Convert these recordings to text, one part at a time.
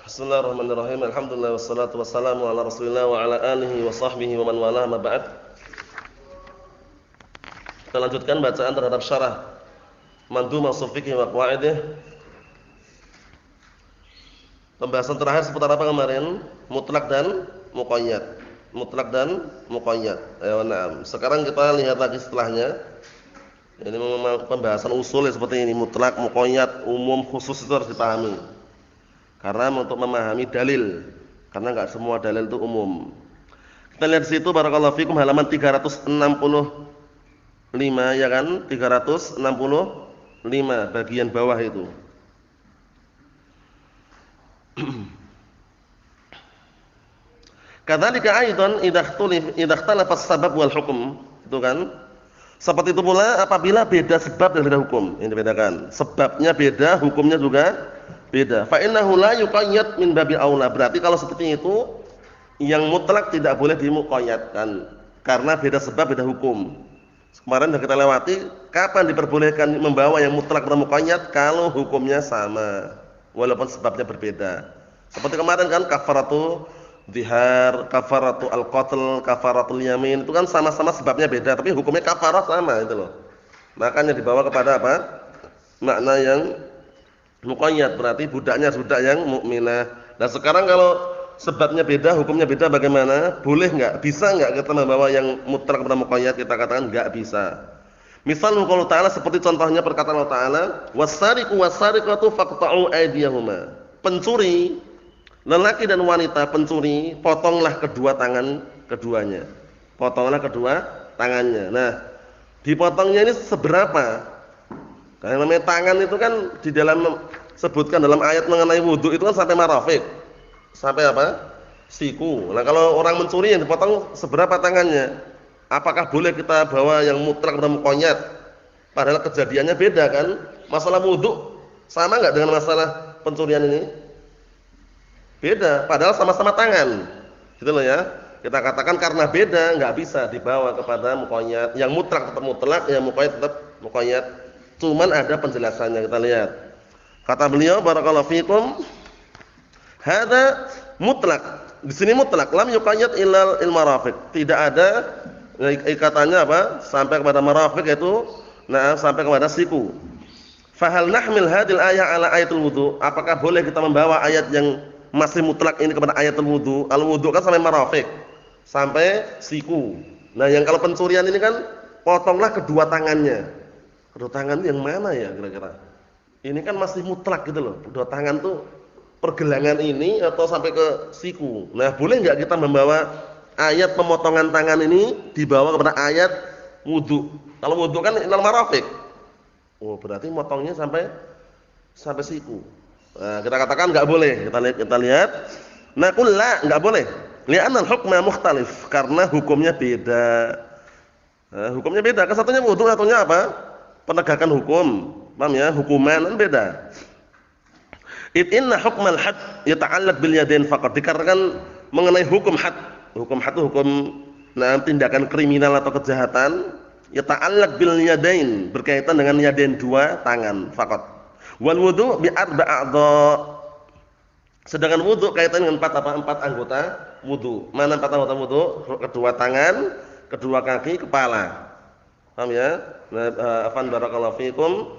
Bismillahirrahmanirrahim. Alhamdulillah wassalatu wassalamu ala Rasulillah wa ala alihi wa sahbihi wa man wala ma ba'd. Kita lanjutkan bacaan terhadap syarah Mandhumah Ushul Fiqh wa Qawaidih. Pembahasan terakhir seputar apa kemarin? Mutlak dan muqayyad. Mutlak dan muqayyad. Ayo na'am. Sekarang kita lihat lagi setelahnya. Ini memang pembahasan usul seperti ini, mutlak, muqayyad, umum, khusus itu harus dipahami. Karena untuk memahami dalil, karena enggak semua dalil itu umum. Kita lihat di situ barakallahu fikum halaman 365 ya kan? 365 bagian bawah itu. Kadzalika aidan idza ikhtalafa as-sabab wal hukm, itu kan? Seperti itu pula apabila beda sebab dan beda hukum. Ini dibedakan. Sebabnya beda, hukumnya juga beda. Fa innahu la yuqayyad min babi aula. Berarti kalau seperti itu yang mutlak tidak boleh dimuqayyadkan karena beda sebab, beda hukum. Kemarin sudah kita lewati kapan diperbolehkan membawa yang mutlak dan muqayyad kalau hukumnya sama walaupun sebabnya berbeda. Seperti kemarin kan kafaratu dzihar, kafaratu al-qatl, kafaratul yamin, itu kan sama-sama sebabnya beda tapi hukumnya kafarah sama itu loh. Makanya dibawa kepada apa? Makna yang muqayyad, berarti budaknya budak yang mukminah. Nah, sekarang kalau sebabnya beda, hukumnya beda bagaimana? Boleh enggak? Bisa enggak kita membawa yang mutlak kepada muqayyad? Kita katakan enggak bisa. Misal qaul ta'ala seperti contohnya perkataan Allah Ta'ala, was-sariqu was-sariqatu faqta'u aydiyahuma. Pencuri lelaki dan wanita pencuri, potonglah kedua tangan keduanya. Potonglah kedua tangannya. Nah, dipotongnya ini seberapa? Karena namanya tangan itu kan di dalam sebutkan dalam ayat mengenai wudu itu kan sampai marafiq. Sampai apa? Siku. Nah, kalau orang mencuri yang dipotong seberapa tangannya? Apakah boleh kita bawa yang mutlak dan muqayyad? Padahal kejadiannya beda kan? Masalah wudu sama enggak dengan masalah pencurian ini? Beda, padahal sama-sama tangan. Gitu loh ya. Kita katakan karena beda enggak bisa dibawa kepada muqayyad. Yang mutlak tetap mutlak, yang muqayyad tetap muqayyad. Cuman ada penjelasannya, kita lihat. Kata beliau barakallahu fikum, hadza mutlak. Di sini mutlak, lam yuqayyad illal marafiq. Tidak ada ikatannya apa? Sampai kepada marafiq itu sampai kepada siku. Fahal nahmil hadil ayat ala ayatul wudu? Apakah boleh kita membawa ayat yang masih mutlak ini kepada ayatul wudu? Al-wudu kan sampai marafiq, sampai siku. Nah, yang kalau pencurian ini kan potonglah kedua tangannya. Kedua tangan yang mana ya kira-kira? Ini kan masih mutlak gitu loh. Kedua tangan tuh pergelangan ini atau sampai ke siku. Nah, boleh enggak kita membawa ayat pemotongan tangan ini dibawa kepada ayat wudu? Kalau wudu kan ilal marafiq. Oh, berarti motongnya sampai siku. Nah, kita katakan enggak boleh. Kita lihat. Naqul la, enggak boleh. Li'anna al-hukma mukhtalif, karena hukumnya beda. Nah, hukumnya beda. Kesatunya wudu, satunya apa? Penegakan hukum. Paham ya? Hukuman kan beda. Inna hukmal had yata'allaq bil yadain faqat. Dikarenakan mengenai hukum had. Hukum had itu hukum tindakan kriminal atau kejahatan, yata'allaq bil yadain, berkaitan dengan yadain, dua tangan faqat. Wal wudu bi arba'adha. Sedangkan wudu kaitan dengan empat anggota wudu. Mana empat anggota wudu? Kedua tangan, kedua kaki, kepala. Paham ya? Afan barakallahu fikum.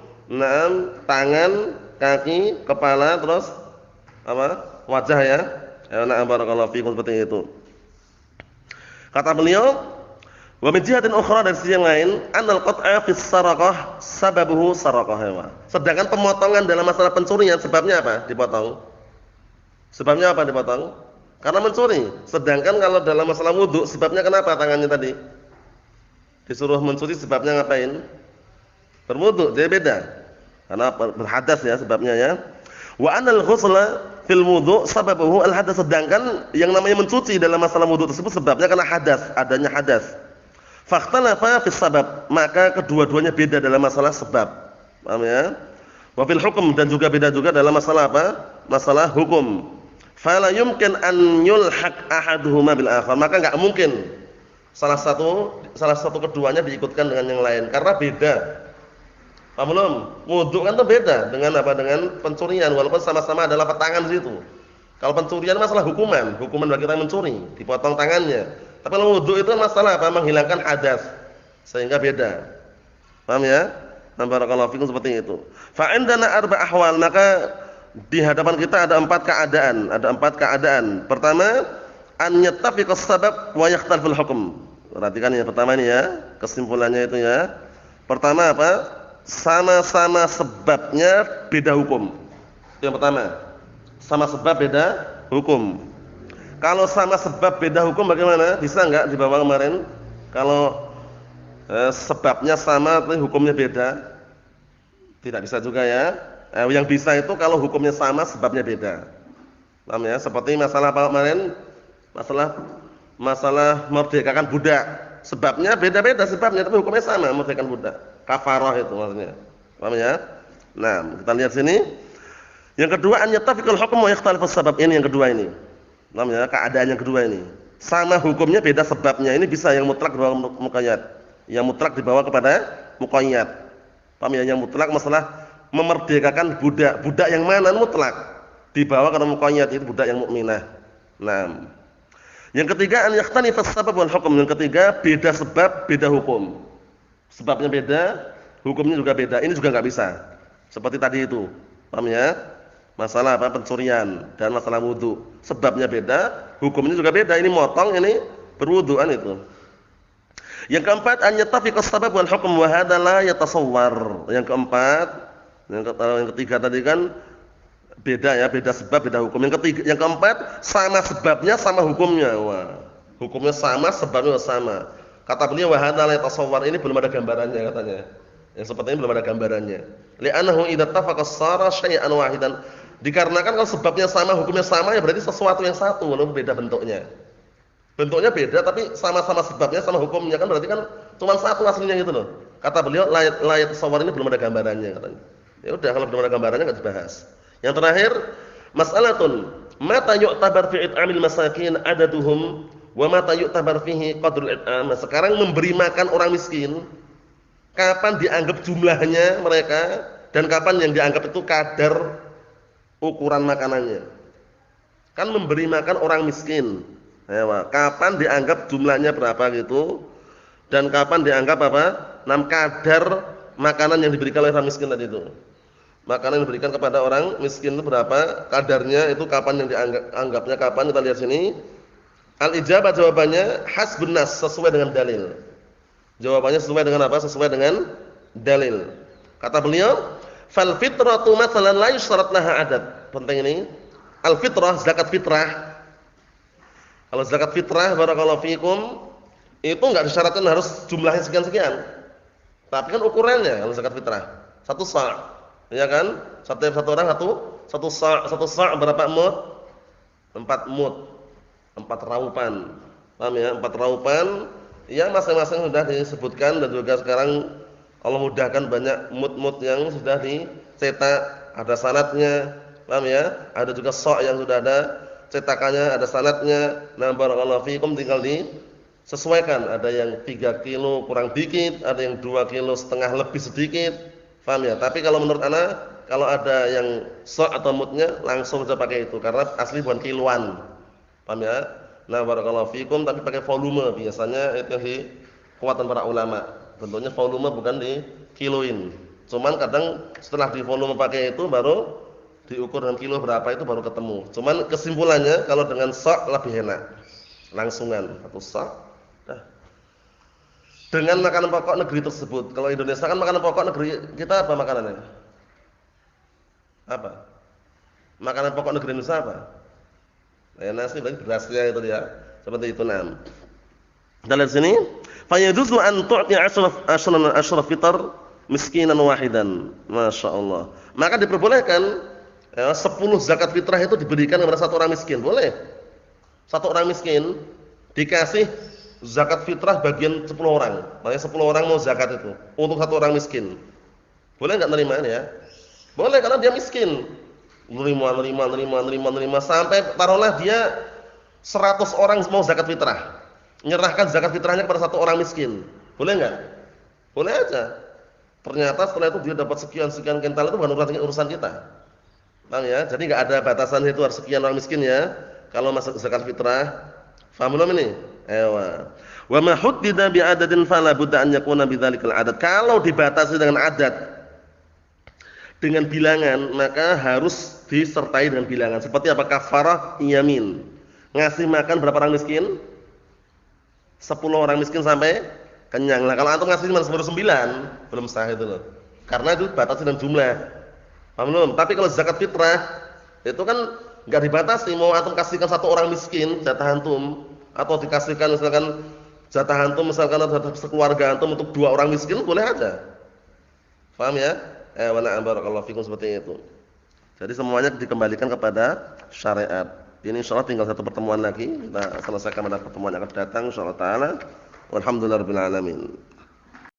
Tangan, kaki, kepala, terus apa? Wajah ya. Barakallahu fikum, seperti itu. Kata beliau, wa min jihatin ukhra, dari sisi yang lain, anal qat'a fi saraqah sababuhu saraqah. Sedangkan pemotongan dalam masalah pencurian sebabnya apa? Dipotong. Sebabnya apa dipotong? Karena mencuri. Sedangkan kalau dalam masalah wudu sebabnya kenapa tangannya tadi? Disuruh mencuri sebabnya ngapain? Berwudu, dia beda. Karena berhadas ya sebabnya ya. Wa anal ghusla fil wudu sababuhu al hadas, sedangkan yang namanya mencuci dalam masalah wudu tersebut sebabnya karena hadas, adanya hadas. Fakhtalafa fis sabab, maka kedua-duanya beda dalam masalah sebab. Paham ya? Wa fil hukm, dan juga beda juga dalam masalah apa? Masalah hukum. Fala yumkin an yulhaq ahaduhuma bil akhar, maka enggak mungkin salah satu keduanya diikutkan dengan yang lain karena beda. Paham belum? Wudu kan itu beda dengan apa? Dengan pencurian, walaupun sama-sama adalah tangan situ. Kalau pencurian masalah hukuman bagi orang mencuri, dipotong tangannya. Tapi kalau wudu itu masalah apa? Menghilangkan hadas. Sehingga beda. Paham ya? Barakallahu fikum seperti itu. Fa indana arba ahwal, maka di hadapan kita ada empat keadaan. Pertama, an yattafiqas sabab wa yakhtaliful hukm. Perhatikan ya, pertama ini ya, kesimpulannya itu ya. Pertama apa? Sama-sama sebabnya beda hukum. Itu yang pertama. Sama sebab beda hukum. Kalau sama sebab beda hukum bagaimana? Bisa enggak di bawah kemarin? Kalau sebabnya sama tapi hukumnya beda? Tidak bisa juga ya. Yang bisa itu kalau hukumnya sama sebabnya beda. Paham ya? Seperti masalah apa kemarin? Masalah merdekakan budak. Sebabnya beda-beda sebabnya tapi hukumnya sama, merdekakan budak. Kafarah itu maksudnya. Paham ya? Nah, kita lihat sini. Yang kedua, an yattafiqul hukm wa yakhtalifus sabab. Ini yang kedua ini. Namanya keadaan yang kedua ini. Sama hukumnya beda sebabnya. Ini bisa yang mutlak dibawa muqayyad. Yang mutlak dibawa kepada muqayyad. Paham ya? Yang mutlak masalah memerdekakan budak. Budak yang mana mutlak? Dibawa kepada muqayyad, itu budak yang mukminah. Nah. Yang ketiga, an yakhtalifus sabab wal hukm. Yang ketiga, beda sebab, beda hukum. Sebabnya beda, hukumnya juga beda. Ini juga enggak bisa. Seperti tadi itu. Paham ya? Masalah apa? Pencurian dan masalah wudu. Sebabnya beda, hukumnya juga beda. Ini motong, ini berwuduan itu. Yang keempat, an yattafiqas sabab wal hukm wa hadza la yatasawwar. Yang keempat, yang ketiga tadi kan beda ya, beda sebab, beda hukum. Yang keempat, sama sebabnya, sama hukumnya. Wah, hukumnya sama, sebabnya sama. Kata beliau wa hadza la yatasawwar, ini belum ada gambarannya katanya. Yang seperti ini belum ada gambarannya. Li'annahu idza ittafaqa sara syai'an wahidan. Dikarenakan kalau sebabnya sama, hukumnya sama, ya berarti sesuatu yang satu walaupun beda bentuknya. Bentuknya beda tapi sama-sama sebabnya, sama hukumnya, kan berarti kan cuma satu aslinya gitu loh. Kata beliau la yatasawwar, ini belum ada gambarannya katanya. Ya udah, kalau belum ada gambarannya enggak dibahas. Yang terakhir, mas'alatun mata yu'tabar fi it'amil masakin adaduhum wa mata yu'tabar fihi qadrul it'am. Sekarang memberi makan orang miskin, kapan dianggap jumlahnya mereka dan kapan yang dianggap itu kadar ukuran makanannya. Kan memberi makan orang miskin. Kapan dianggap jumlahnya berapa gitu dan kapan dianggap apa? Kadar makanan yang diberikan oleh orang miskin tadi itu. Makanan yang diberikan kepada orang miskin itu berapa? Kadarnya itu kapan yang dianggapnya kapan? Kita lihat sini. Al-ijabah jawabannya hasbun nas, sesuai dengan dalil. Jawabannya sesuai dengan apa? Sesuai dengan dalil. Kata beliau, fal fitratu matsalan la yusyarat laha adad. Penting ini. Al fitrah, zakat fitrah. Kalau zakat fitrah barakallahu fikum itu enggak disyaratkan harus jumlahnya sekian-sekian. Tapi kan ukurannya kalau zakat fitrah 1 sa', ya kan? Satu orang satu sa' berapa mud? 4 mud. 4 raupan. Paham ya? 4 raupan yang masing-masing sudah disebutkan dan juga sekarang Allah mudahkan banyak mud-mud yang sudah dicetak, ada sanadnya, paham ya? Ada juga sa' yang sudah ada cetakannya, ada sanadnya. Nah, barakallahu fikum tinggal disesuaikan. Ada yang 3 kilo kurang dikit, ada yang 2 kilo setengah lebih sedikit. Paham ya? Tapi kalau menurut ana, kalau ada yang sa' atau mudnya langsung saja pakai itu karena asli bukan kiloan. Paham ya? Nah, barakallahu fikum tapi pakai volume biasanya itu yang dikuatkan para ulama. Bentuknya volume bukan di kiloin. Cuman kadang setelah di volume pakai itu baru diukur dengan kilo berapa itu baru ketemu. Cuman kesimpulannya kalau dengan sa' lebih enak. Langsungan, 1 sa'. Dah. Dengan makanan pokok negeri tersebut. Kalau Indonesia kan makanan pokok negeri kita apa makanannya? Apa? Makanan pokok negeri Indonesia apa? Nasi berarti berasnya itu dia. Seperti itu nam. Kita lihat sini, fa yajuzu an tu'ti ashraf fitr miskinan wahidan. Masyaallah. Maka diperbolehkan 10 zakat fitrah itu diberikan kepada satu orang miskin. Boleh. Satu orang miskin dikasih zakat fitrah bagian 10 orang. Makanya 10 orang mau zakat itu untuk satu orang miskin. Boleh enggak nerima ya? Boleh karena dia miskin. Nerima sampai taruhlah dia 100 orang mau zakat fitrah. Menyerahkan zakat fitrahnya kepada satu orang miskin. Boleh enggak? Boleh aja. Ternyata setelah itu dia dapat sekian kental, itu bukan urusan kita. Paham ya? Jadi enggak ada batasan itu harus sekian orang miskin ya. Kalau masuk zakat fitrah. Paham belum ini? Ewa. Wa ma huddida bi adadin fala budda an yakuna bidzalikal adad. Kalau dibatasi dengan adat, dengan bilangan, maka harus disertai dengan bilangan. Seperti apa? Kafarah yamin. Ngasih makan berapa orang miskin? 10 orang miskin sampai kenyang. Nah, kalau antum ngasih cuma 9, belum sah itu loh. Karena itu batasi dengan jumlah. Paham belum? Tapi kalau zakat fitrah itu kan enggak dibatasi, mau antum kasihkan 1 orang miskin jatah antum atau dikasihkan misalkan jatah antum misalkan jatah sekeluarga antum untuk 2 orang miskin boleh aja. Paham ya? Wa na'am barakallahu fikum seperti itu. Jadi semuanya dikembalikan kepada syariat. Ini insyaallah tinggal 1 pertemuan lagi. Kita selesaikan pada pertemuan yang akan datang insyaallah taala. Walhamdulillahirabbil alamin.